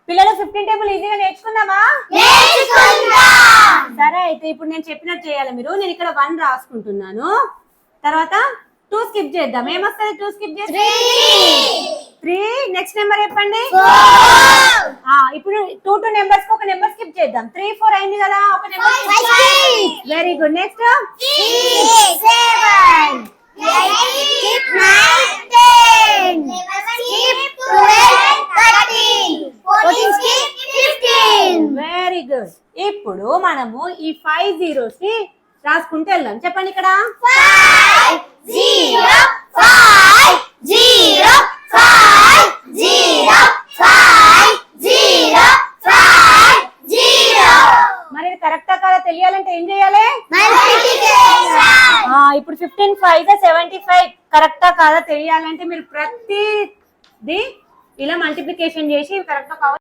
పిల్లలు 15 టేబుల్ ఈజీగా నేర్చుకుందామా? సరే అయితే ఇప్పుడు నేను చెప్పినట్టు చేయాలి మీరు. నేను ఇక్కడ 1 రాసుకుంటున్నాను, తర్వాత 2 స్కిప్ చేద్దాం. ఏమొస్తుంది 2 స్కిప్ చేస్తే? 3. నెక్స్ట్ నెంబర్ చెప్పండి. ఇప్పుడు 2 నెంబర్స్ కి ఒక నెంబర్ స్కిప్ చేద్దాం. 3 4 అయింది కదా, ఒక number. Very good. Next 7 very good. ఇప్పుడు మనము ఈ 5 zeros ని రాసుకుంటూ వెళ్దాం. చెప్పండి ఇక్కడ. 5 0 5 0 5 0 5 0 5 0. మరి ఇది కరెక్టా కాదా తెలియాలంటే ఏం చేయాలి? ఇప్పుడు 15 5 75 కరెక్టా కాదా తెలియాలంటే మీరు ప్రతిది ఇలా మల్టిప్లికేషన్ చేసి కరెక్టా కావాలి